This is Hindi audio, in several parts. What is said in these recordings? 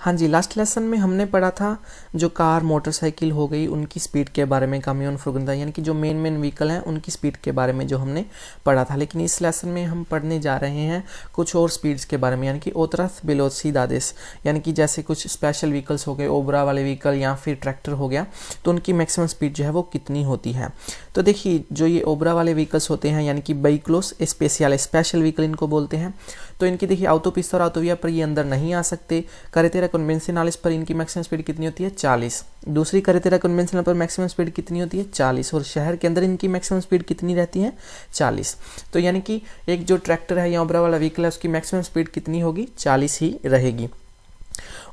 हाँ जी, लास्ट लेसन में हमने पढ़ा था जो कार मोटरसाइकिल हो गई उनकी स्पीड के बारे में, कामियोन फुर्गुंदा, यानी कि जो मेन व्हीकल हैं उनकी स्पीड के बारे में जो हमने पढ़ा था। लेकिन इस लेसन में हम पढ़ने जा रहे हैं कुछ और स्पीड्स के बारे में, यानी कि ओतरथ वेलोसिदादेस, यानी कि जैसे कुछ स्पेशल व्हीकल्स हो गए, ओबरा वाले व्हीकल या फिर ट्रैक्टर हो गया, तो उनकी मैक्सिमम स्पीड जो है वो कितनी होती है। तो देखिए, जो ये ओबरा वाले व्हीकल्स होते हैं यानी कि वेहिकल्स स्पेशल, स्पेशल व्हीकल इनको बोलते हैं, तो इनकी देखिए autopista और autovia पर ये अंदर नहीं आ सकते। carretera convencionales पर इनकी मैक्सिमम स्पीड कितनी होती है 40, दूसरी carretera convencional पर मैक्सिमम स्पीड कितनी होती है 40, और शहर के अंदर इनकी मैक्सिमम स्पीड कितनी रहती है 40। तो यानी कि एक जो ट्रैक्टर है या ओबरा वाला व्हीकल है उसकी मैक्सिमम स्पीड कितनी होगी 40 ही रहेगी।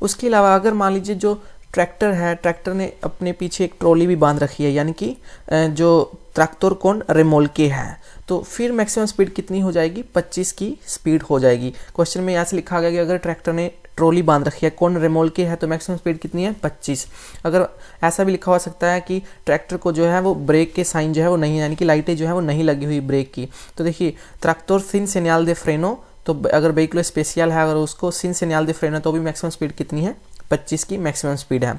उसके अलावा अगर मान लीजिए जो ट्रैक्टर है, ट्रैक्टर ने अपने पीछे एक ट्रॉली भी बांध रखी है, यानी कि जो ट्रैक्टर कौन रेमोल्के है, तो फिर मैक्सिमम स्पीड कितनी हो जाएगी 25 की स्पीड हो जाएगी। क्वेश्चन में यहाँ से लिखा गया कि अगर ट्रैक्टर ने ट्रॉली बांध रखी है, कौन रेमोल्के है, तो मैक्सिमम स्पीड कितनी है 25। अगर ऐसा भी लिखा हो सकता है कि ट्रैक्टर को जो है वो ब्रेक के साइन जो है वो नहीं, यानी कि लाइटें जो है वो नहीं लगी हुई ब्रेक की, तो देखिए ट्रैक्टर सिन सेनियल दे फ्रेनो, तो अगर व्हीकल स्पेशल है अगर उसको सिन सेनियल दे फ्रेनो तो भी मैक्सिमम स्पीड कितनी है 25 की मैक्सिमम स्पीड है।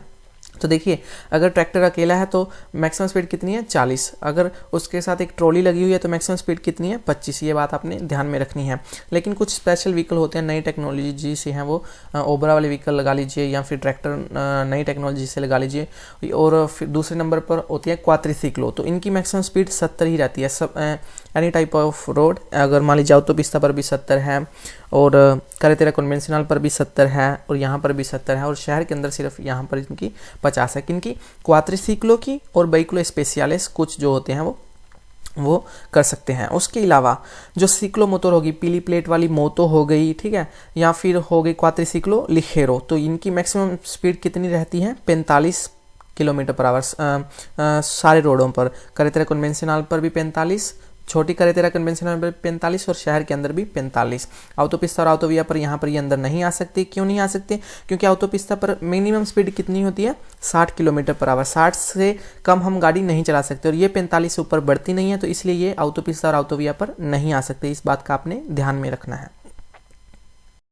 तो देखिए अगर ट्रैक्टर अकेला है तो मैक्सिमम स्पीड कितनी है 40, अगर उसके साथ एक ट्रॉली लगी हुई है तो मैक्सिमम स्पीड कितनी है 25, ये बात आपने ध्यान में रखनी है। लेकिन कुछ स्पेशल व्हीकल होते हैं, नई टेक्नोलॉजी से हैं, वो ओबरा वाले व्हीकल लगा लीजिए या फिर ट्रैक्टर नई टेक्नोलॉजी से लगा लीजिए, और फिर दूसरे नंबर पर होती है क्वाड्रिसिक्लो, तो इनकी मैक्सिमम स्पीड 70 ही रहती है। सब एनी टाइप ऑफ रोड, अगर मान लीजिए autopista पर भी 70 है, और carretera convencional पर भी 70 है, और यहाँ पर भी 70 है, और शहर के अंदर सिर्फ यहाँ पर इनकी 50 है। किनकी? क्वाड्रिसिक्लो की और वेहिकल स्पेशलिस कुछ जो होते हैं वो कर सकते हैं। उसके अलावा जो सिक्लो मोटर होगी, पीली प्लेट वाली मोतो हो गई, ठीक है, या फिर हो गई क्वाड्रिसिक्लो लिखेरो, तो इनकी मैक्सिमम स्पीड कितनी रहती है 45 किलोमीटर पर आवर सारे रोडों पर। carretera convencional पर भी 45, छोटी carretera convencional पर 45, और शहर के अंदर भी 45। autopista और autovia पर यहाँ पर ये अंदर नहीं आ सकती। क्यों नहीं आ सकते? क्योंकि autopista पर मिनिमम स्पीड कितनी होती है 60 किलोमीटर पर आवर, 60 से कम हम गाड़ी नहीं चला सकते, और ये 45 से ऊपर बढ़ती नहीं है, तो इसलिए ये autopista और autovia पर नहीं आ सकते। इस बात का आपने ध्यान में रखना है।